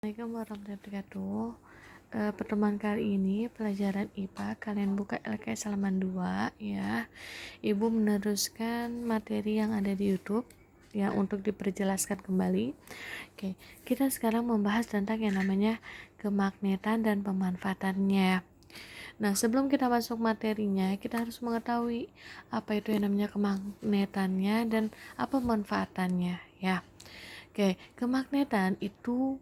Assalamualaikum warahmatullahi wabarakatuh. Pertemuan kali ini pelajaran IPA, kalian buka LKS halaman 2 ya. Ibu meneruskan materi yang ada di YouTube ya untuk diperjelaskan kembali. Oke, kita sekarang membahas tentang yang namanya kemagnetan dan pemanfaatannya. Nah, sebelum kita masuk materinya, kita harus mengetahui apa itu yang namanya kemagnetannya dan apa manfaatannya ya. Oke, kemagnetan itu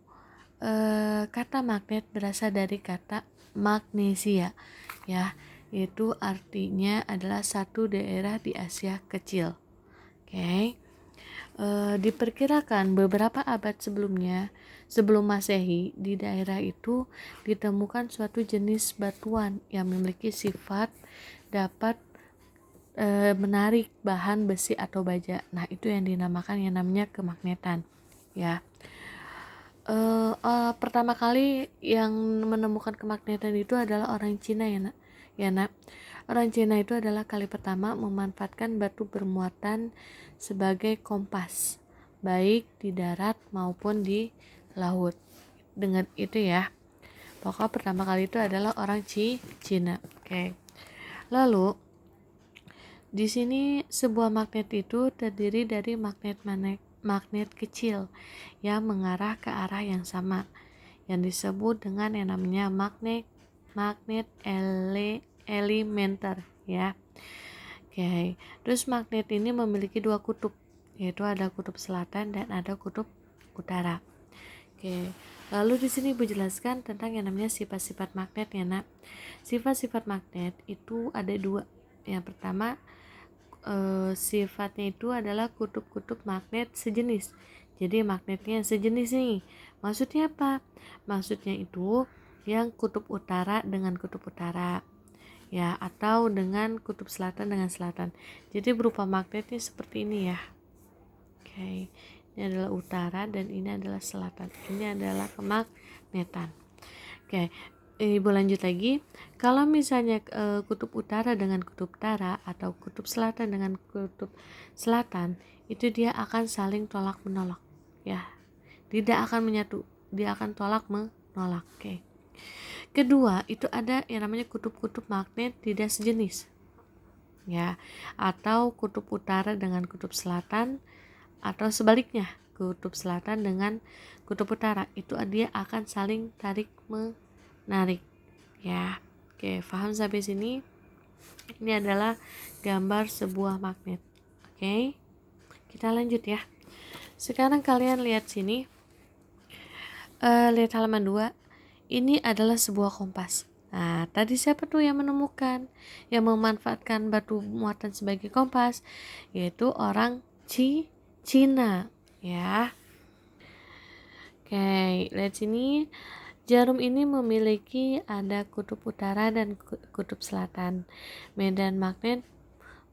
kata magnet berasal dari kata magnesia ya, itu artinya adalah satu daerah di Asia kecil. Oke. Diperkirakan beberapa abad sebelumnya, sebelum Masehi, di daerah itu ditemukan suatu jenis batuan yang memiliki sifat dapat menarik bahan besi atau baja. Nah, itu yang dinamakan yang namanya kemagnetan ya. Pertama kali yang menemukan kemagnetan itu adalah orang Cina ya nak. Orang Cina itu adalah kali pertama memanfaatkan batu bermuatan sebagai kompas, baik di darat maupun di laut. Dengan itu ya, pokok pertama kali itu adalah orang Cina. Oke. Lalu di sini sebuah magnet itu terdiri dari magnet kecil yang mengarah ke arah yang sama, yang disebut dengan yang namanya magnet elementer ya. Oke. Terus magnet ini memiliki dua kutub, yaitu ada kutub selatan dan ada kutub utara. Oke. Lalu di sini Ibu jelaskan tentang yang namanya sifat-sifat magnet ya nak. Sifat-sifat magnet itu ada dua. Yang pertama, sifatnya itu adalah kutub-kutub magnet sejenis. Jadi magnetnya sejenis nih. Maksudnya apa? Maksudnya itu yang kutub utara dengan kutub utara ya, atau dengan kutub selatan dengan selatan. Jadi berupa magnetnya seperti ini ya. Oke. Ini adalah utara dan ini adalah selatan. Ini adalah kemagnetan. Oke. Ibu lanjut lagi. Kalau misalnya kutub utara dengan kutub utara atau kutub selatan dengan kutub selatan, itu dia akan saling tolak menolak ya. Tidak akan menyatu, dia akan tolak menolak. Oke. Kedua, itu ada yang namanya kutub-kutub magnet tidak sejenis ya, atau kutub utara dengan kutub selatan, atau sebaliknya kutub selatan dengan kutub utara, itu dia akan saling tarik menarik ya. Oke, paham sampai sini? Ini adalah gambar sebuah magnet. Oke, kita lanjut ya. Sekarang kalian lihat sini, lihat halaman 2. Ini adalah sebuah kompas. Nah, tadi siapa tuh yang menemukan, yang memanfaatkan batu muatan sebagai kompas? Yaitu orang Cina ya. Oke, lihat sini. Jarum ini memiliki ada kutub utara dan kutub selatan. Medan magnet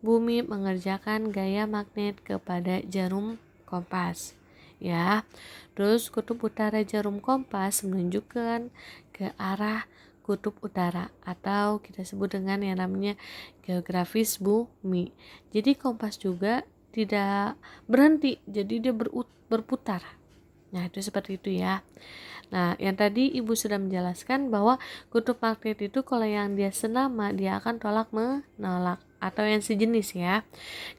bumi mengerjakan gaya magnet kepada jarum kompas ya. Terus kutub utara jarum kompas menunjukkan ke arah kutub utara, atau kita sebut dengan yang namanya geografis bumi. Jadi kompas juga tidak berhenti, jadi dia berputar. Nah, itu seperti itu ya. Nah, yang tadi Ibu sudah menjelaskan bahwa kutub magnet itu kalau yang dia senama, dia akan tolak menolak, atau yang sejenis ya.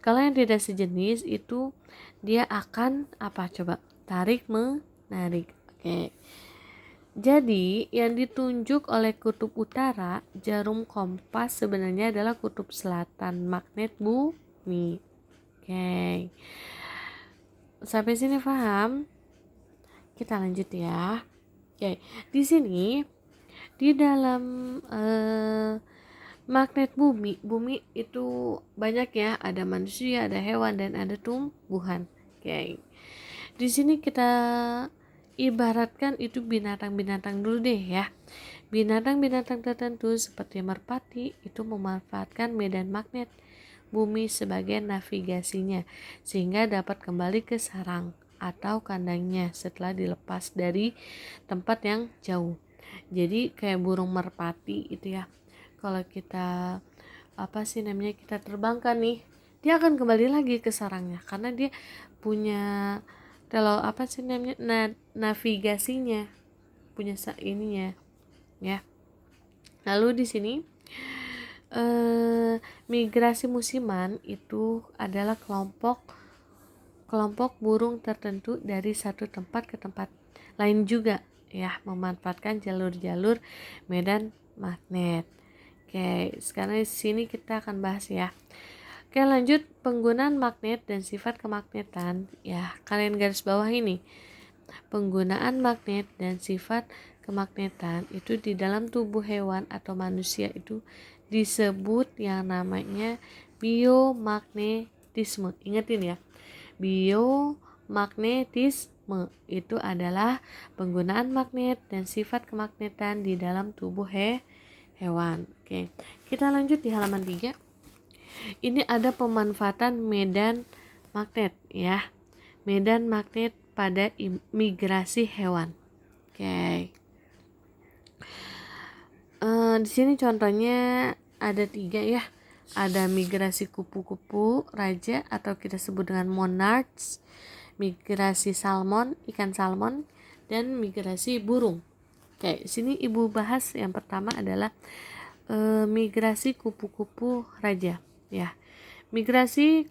Kalau yang tidak sejenis itu dia akan apa coba? Tarik menarik. Oke. Jadi, yang ditunjuk oleh kutub utara jarum kompas sebenarnya adalah kutub selatan magnet bumi. Oke. Sampai sini paham? Kita lanjut ya. Oke, di sini di dalam magnet bumi itu banyak ya, ada manusia, ada hewan, dan ada tumbuhan. Oke, di sini kita ibaratkan itu binatang-binatang dulu deh ya. Binatang-binatang tertentu seperti merpati itu memanfaatkan medan magnet bumi sebagai navigasinya, sehingga dapat kembali ke sarang atau kandangnya setelah dilepas dari tempat yang jauh. Jadi kayak burung merpati itu ya, kalau kita kita terbangkan nih, dia akan kembali lagi ke sarangnya karena dia punya navigasinya punya ininya ya. Lalu di sini migrasi musiman itu adalah kelompok burung tertentu dari satu tempat ke tempat lain juga ya, memanfaatkan jalur-jalur medan magnet. Oke, sekarang di sini kita akan bahas ya. Oke, lanjut penggunaan magnet dan sifat kemagnetan ya. Kalian garis bawah ini. Penggunaan magnet dan sifat kemagnetan itu di dalam tubuh hewan atau manusia itu disebut yang namanya biomagnetisme. Ingetin ya. Biomagnetisme itu adalah penggunaan magnet dan sifat kemagnetan di dalam tubuh hewan. Oke, kita lanjut di halaman 3. Ini ada pemanfaatan medan magnet ya. Medan magnet pada migrasi hewan. Oke. Di sini contohnya ada 3 ya. Ada migrasi kupu-kupu raja atau kita sebut dengan monarchs, migrasi salmon, ikan salmon, dan migrasi burung. Oke, sini ibu bahas yang pertama adalah migrasi kupu-kupu raja ya. Migrasi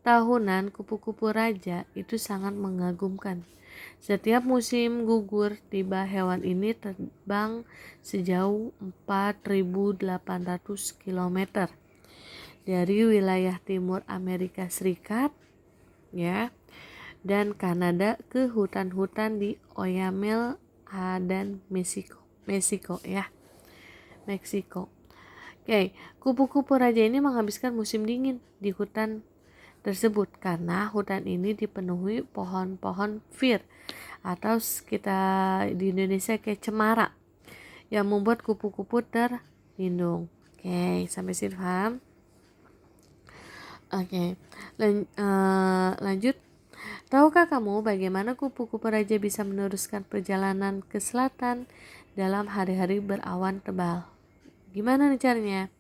tahunan kupu-kupu raja itu sangat mengagumkan. Setiap musim gugur tiba hewan ini terbang sejauh 4.800 km dari wilayah timur Amerika Serikat ya dan Kanada ke hutan-hutan di Oyamel dan Meksiko ya. Meksiko. Oke, kupu-kupu raja ini menghabiskan musim dingin di hutan tersebut karena hutan ini dipenuhi pohon-pohon fir atau kita di Indonesia kayak cemara yang membuat kupu-kupu terlindung. Oke, sampai sini paham? Oke, lanjut. Tahukah kamu bagaimana kupu-kupu raja bisa meneruskan perjalanan ke selatan dalam hari-hari berawan tebal? Gimana nih caranya?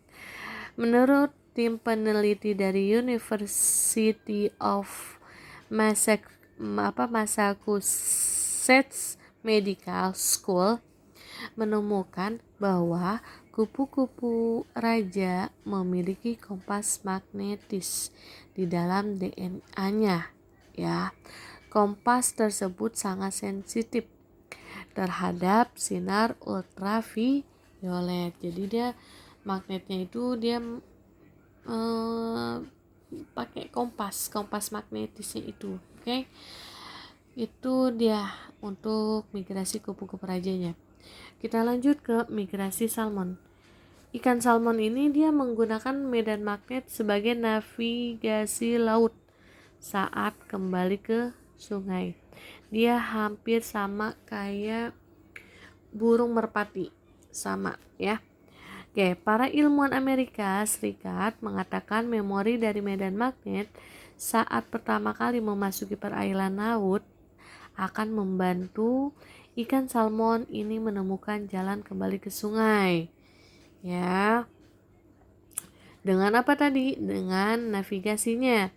Menurut tim peneliti dari University of Massachusetts Medical School menemukan bahwa kupu-kupu raja memiliki kompas magnetis di dalam DNA ya. Kompas tersebut sangat sensitif terhadap sinar ultraviolet. Jadi dia magnetnya itu dia pakai kompas magnetisnya itu. Oke. Itu dia untuk migrasi kupu-kupu rajanya. Kita lanjut ke migrasi salmon. Ikan salmon ini dia menggunakan medan magnet sebagai navigasi laut saat kembali ke sungai. Dia hampir sama kayak burung merpati, sama ya. Oke, para ilmuwan Amerika Serikat mengatakan memori dari medan magnet saat pertama kali memasuki perairan laut akan membantu ikan salmon ini menemukan jalan kembali ke sungai. Ya. Dengan apa tadi? Dengan navigasinya.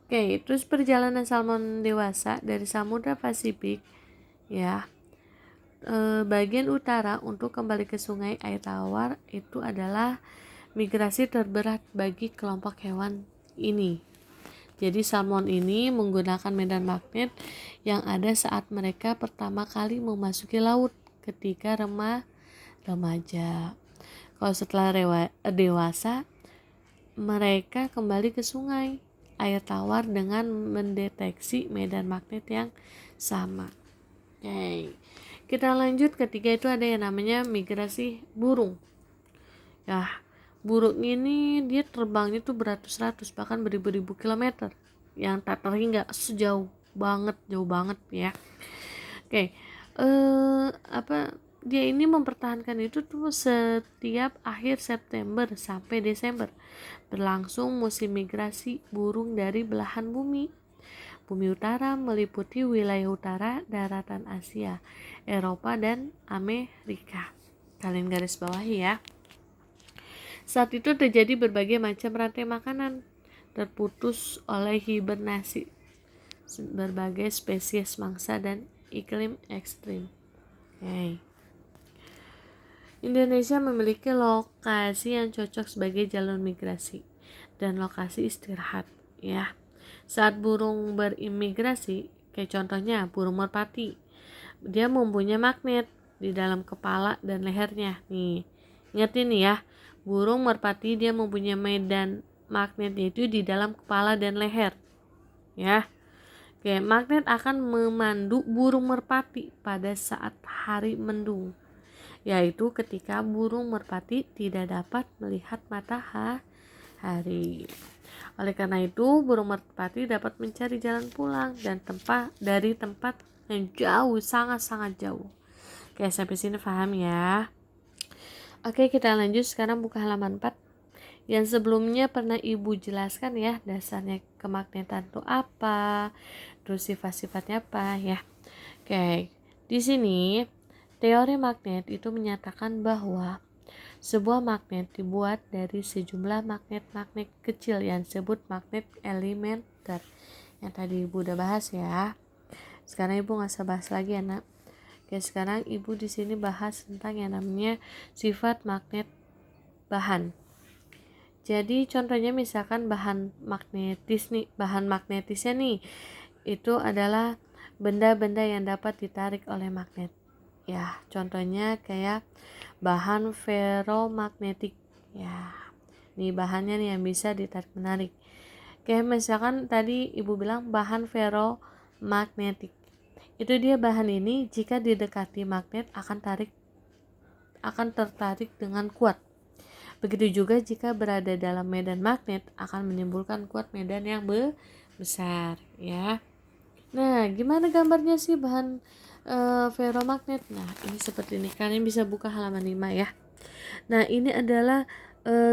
Oke, terus perjalanan salmon dewasa dari Samudra Pasifik ya. Bagian utara untuk kembali ke sungai air tawar itu adalah migrasi terberat bagi kelompok hewan ini. Jadi salmon ini menggunakan medan magnet yang ada saat mereka pertama kali memasuki laut ketika remaja. Kalau setelah dewasa, mereka kembali ke sungai air tawar dengan mendeteksi medan magnet yang sama. Oke. Kita lanjut, ketiga itu ada yang namanya migrasi burung. Ya, burung ini dia terbangnya tuh beratus-ratus bahkan beribu-ribu kilometer yang tak terhingga jauh banget ya. Oke. Dia ini mempertahankan itu tuh setiap akhir September sampai Desember. Berlangsung musim migrasi burung dari belahan bumi utara meliputi wilayah utara daratan Asia, Eropa, dan Amerika. Kalian garis bawahi ya. Saat itu terjadi berbagai macam rantai makanan terputus oleh hibernasi berbagai spesies mangsa dan iklim ekstrim. Oke. Indonesia memiliki lokasi yang cocok sebagai jalur migrasi dan lokasi istirahat, ya. Saat burung berimigrasi, kayak contohnya burung merpati, dia mempunyai magnet di dalam kepala dan lehernya. Nih, ingat ini ya, burung merpati dia mempunyai medan magnetnya itu di dalam kepala dan leher, ya. Oke, magnet akan memandu burung merpati pada saat hari mendung, yaitu ketika burung merpati tidak dapat melihat matahari. Oleh karena itu, burung merpati dapat mencari jalan pulang dan dari tempat yang jauh, sangat-sangat jauh. Oke, sampai sini paham ya? Oke, kita lanjut sekarang buka halaman 4. Yang sebelumnya pernah Ibu jelaskan ya, dasarnya kemagnetan itu apa, terus sifat-sifatnya apa ya. Oke, di sini teori magnet itu menyatakan bahwa sebuah magnet dibuat dari sejumlah magnet-magnet kecil yang disebut magnet elementer. Yang tadi Ibu udah bahas ya. Sekarang Ibu nggak usah bahas lagi ya, Nak. Oke, sekarang Ibu di sini bahas tentang yang namanya sifat magnet bahan. Jadi contohnya misalkan bahan magnetisnya nih itu adalah benda-benda yang dapat ditarik oleh magnet. Ya, contohnya kayak bahan ferromagnetik. Ya, nih bahannya nih yang bisa ditarik menarik. Kayak misalkan tadi Ibu bilang bahan ferromagnetik. Itu dia bahan ini jika didekati magnet akan tertarik dengan kuat. Begitu juga jika berada dalam medan magnet akan menimbulkan kuat medan yang besar, ya. Nah, gimana gambarnya sih bahan ferromagnet? Nah, ini seperti ini. Kalian bisa buka halaman 5 ya. Nah, ini adalah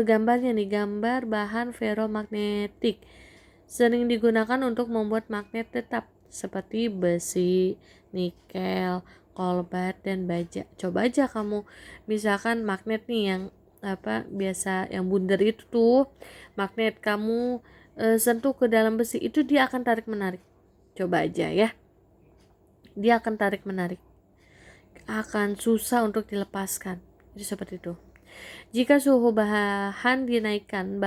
gambarnya nih, gambar bahan ferromagnetik. Sering digunakan untuk membuat magnet tetap seperti besi, nikel, kobalt, dan baja. Coba aja kamu misalkan magnet nih yang biasa yang bundar itu tuh, magnet kamu sentuh ke dalam besi itu dia akan tarik menarik. Coba aja ya, dia akan tarik menarik, akan susah untuk dilepaskan. Itu seperti itu. Jika suhu bahan dinaikkan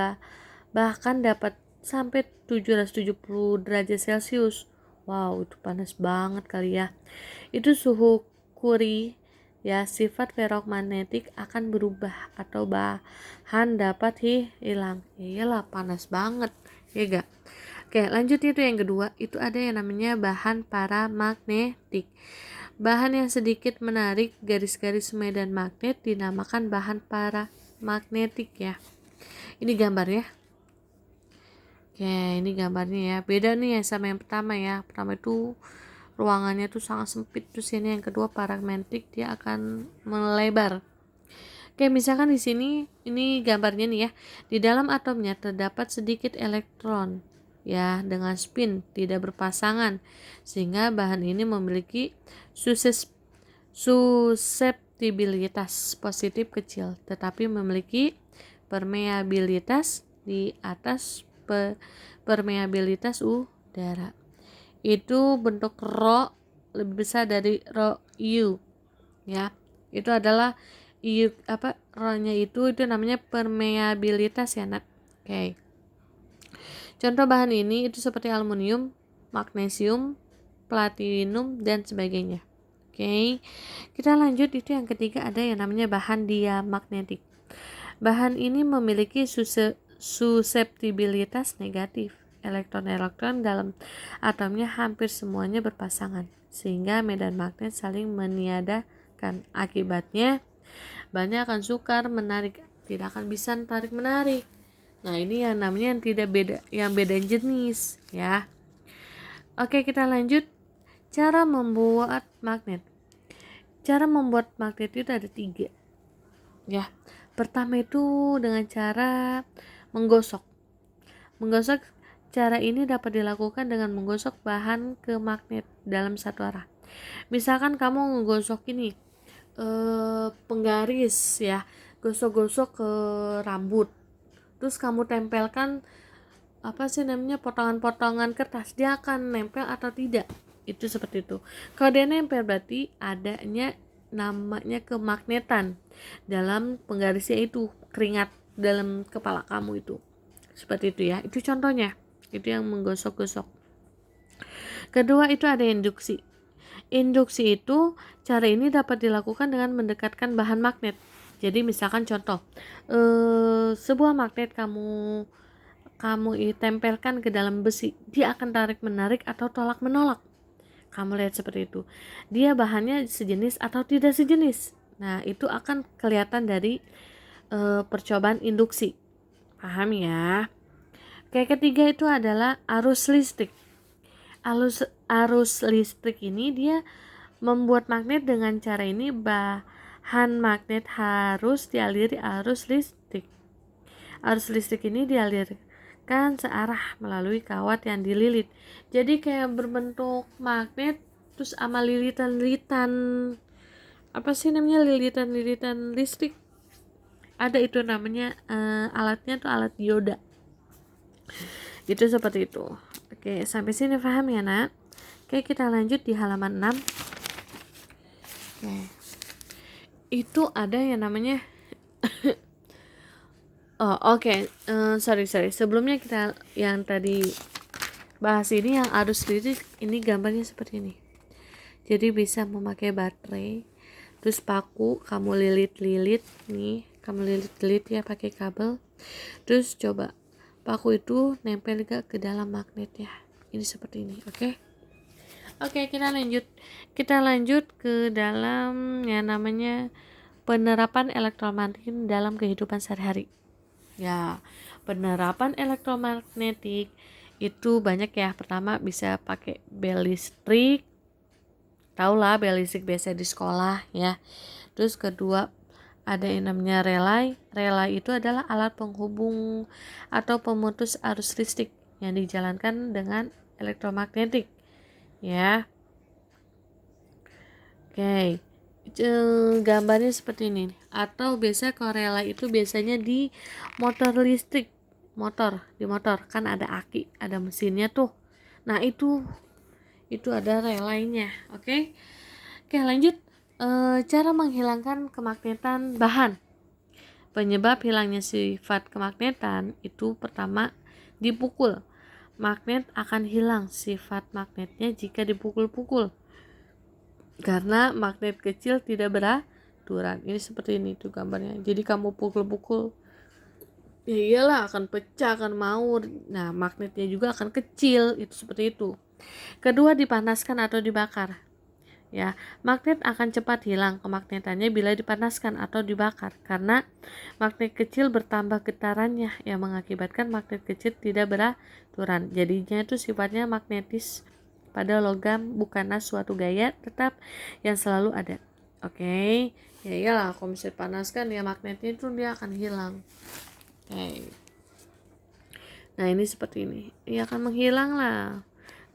bahkan dapat sampai 770 derajat Celcius. Wow, itu panas banget kali ya. Itu suhu Curie ya, sifat ferromagnetik akan berubah atau bahan dapat hilang. Iyalah, panas banget, ya gak? Oke, lanjut itu yang kedua, itu ada yang namanya bahan paramagnetik. Bahan yang sedikit menarik garis-garis medan magnet dinamakan bahan paramagnetik ya. Ini gambarnya. Oke, ini gambarnya ya. Beda nih ya sama yang pertama ya. Pertama itu ruangannya tuh sangat sempit, terus ini yang kedua paramagnetik dia akan melebar. Oke, misalkan di sini ini gambarnya nih ya. Di dalam atomnya terdapat sedikit elektron ya dengan spin tidak berpasangan sehingga bahan ini memiliki suseptibilitas positif kecil tetapi memiliki permeabilitas di atas permeabilitas udara. Itu bentuk rho lebih besar dari rho U ya. Itu adalah U rho-nya itu namanya permeabilitas ya, Nak. Oke. Contoh bahan ini itu seperti aluminium, magnesium, platinum dan sebagainya. Oke. Kita lanjut itu yang ketiga ada yang namanya bahan diamagnetik. Bahan ini memiliki suseptibilitas negatif. Elektron-elektron dalam atomnya hampir semuanya berpasangan sehingga medan magnet saling meniadakan. Akibatnya bahannya akan sukar menarik, tidak akan bisa tarik menarik. Nah, ini yang namanya yang beda jenis ya. Oke, kita lanjut. Cara membuat magnet. Cara membuat magnet itu ada 3 ya. Pertama itu dengan cara menggosok. Cara ini dapat dilakukan dengan menggosok bahan ke magnet dalam satu arah. Misalkan kamu menggosok ini penggaris ya, gosok-gosok ke rambut, terus kamu tempelkan potongan-potongan kertas, dia akan nempel atau tidak. Itu seperti itu. Kalau dia nempel berarti adanya namanya kemagnetan dalam penggarisnya itu keringat dalam kepala kamu itu. Seperti itu ya. Itu contohnya. Itu yang menggosok-gosok. Kedua itu ada induksi. Induksi itu cara ini dapat dilakukan dengan mendekatkan bahan magnet. Jadi misalkan contoh, sebuah magnet kamu tempelkan ke dalam besi, dia akan tarik menarik atau tolak menolak. Kamu lihat seperti itu. Dia bahannya sejenis atau tidak sejenis. Nah itu akan kelihatan dari percobaan induksi. Paham ya? Kayak ketiga itu adalah arus listrik. Arus listrik ini dia membuat magnet dengan cara ini, bahan magnet harus dialiri arus listrik. Arus listrik ini dialirkan searah melalui kawat yang dililit. Jadi kayak berbentuk magnet terus sama lilitan-lilitan, apa sih namanya, lilitan-lilitan listrik. Ada itu namanya, alatnya tuh alat dioda. Itu seperti itu. Oke, sampai sini paham ya nak? Oke, kita lanjut di halaman 6. Oke. Itu ada yang namanya sorry. Sebelumnya kita yang tadi bahas ini yang arus listrik, ini gambarnya seperti ini. Jadi bisa memakai baterai, terus paku kamu lilit-lilit nih, kamu lilit-lilit ya pakai kabel. Terus coba paku itu nempel gak ke dalam magnet ya. Ini seperti ini, oke? Oke, kita lanjut ke dalam yang namanya penerapan elektromagnetik dalam kehidupan sehari-hari. Ya, penerapan elektromagnetik itu banyak ya. Pertama bisa pakai bel listrik. Tahu lah bel listrik biasa di sekolah ya. Terus kedua ada yang namanya relay. Relay itu adalah alat penghubung atau pemutus arus listrik yang dijalankan dengan elektromagnetik. Ya. Oke. Gambarnya seperti ini. Atau biasa kalau relay itu biasanya di motor listrik. Di motor kan ada aki, ada mesinnya tuh. Nah, itu ada relaynya. Oke, lanjut. Cara menghilangkan kemagnetan bahan. Penyebab hilangnya sifat kemagnetan itu pertama dipukul. Magnet akan hilang sifat magnetnya jika dipukul-pukul. Karena magnet kecil tidak beraturan. Ini seperti ini tuh gambarnya. Jadi kamu pukul-pukul, ya iyalah akan pecah, akan maur. Nah, magnetnya juga akan kecil. Itu seperti itu. Kedua, dipanaskan atau dibakar. Ya, magnet akan cepat hilang kemagnetannya bila dipanaskan atau dibakar karena magnet kecil bertambah getarannya yang mengakibatkan magnet kecil tidak beraturan. Jadinya itu sifatnya magnetis pada logam, bukanlah suatu gaya tetap yang selalu ada. Oke, ya iyalah kalau misalnya panaskan ya magnetnya itu dia akan hilang. Oke. Nah ini seperti ini, ya akan menghilang lah,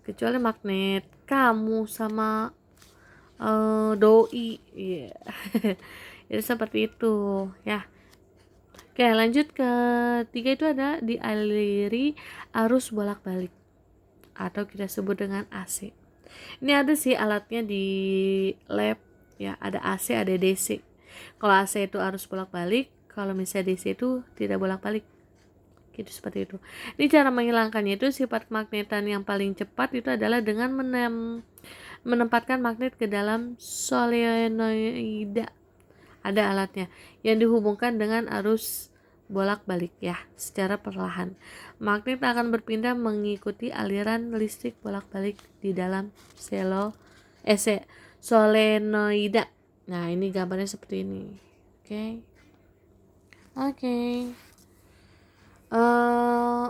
kecuali magnet kamu sama doi, yeah. Jadi seperti itu ya. Oke, lanjut ke tiga itu ada dialiri arus bolak-balik atau kita sebut dengan AC. Ini ada sih alatnya di lab ya, ada AC, ada DC. Kalau AC itu arus bolak-balik, kalau misalnya DC itu tidak bolak-balik. Gitu, seperti itu. Ini cara menghilangkannya itu sifat magnetan yang paling cepat itu adalah dengan menempatkan magnet ke dalam solenoida. Ada alatnya yang dihubungkan dengan arus bolak-balik ya, secara perlahan. Magnet akan berpindah mengikuti aliran listrik bolak-balik di dalam solenoida. Nah, ini gambarnya seperti ini. Oke.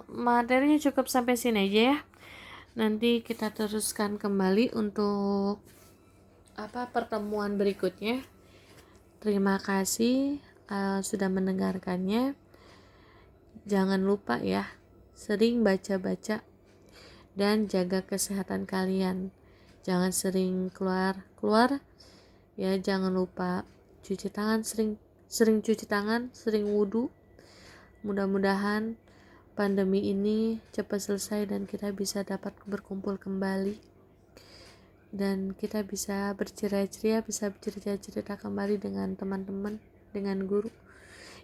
Materinya cukup sampai sini aja ya. Nanti kita teruskan kembali untuk pertemuan berikutnya. Terima kasih sudah mendengarkannya. Jangan lupa ya, sering baca-baca dan jaga kesehatan kalian. Jangan sering keluar ya. Jangan lupa cuci tangan, sering cuci tangan, sering wudhu. Mudah-mudahan pandemi ini cepat selesai dan kita bisa dapat berkumpul kembali dan kita bisa berceria-ceria, bisa bercerita-cerita kembali dengan teman-teman, dengan guru.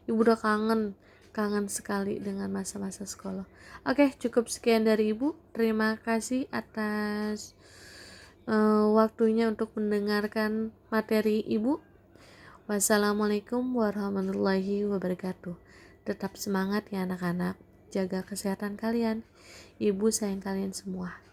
Ibu udah kangen sekali dengan masa-masa sekolah. Oke, cukup sekian dari Ibu. Terima kasih atas waktunya untuk mendengarkan materi Ibu. Wassalamualaikum warahmatullahi wabarakatuh. Tetap semangat ya anak-anak, jaga kesehatan kalian. Ibu sayang kalian semua.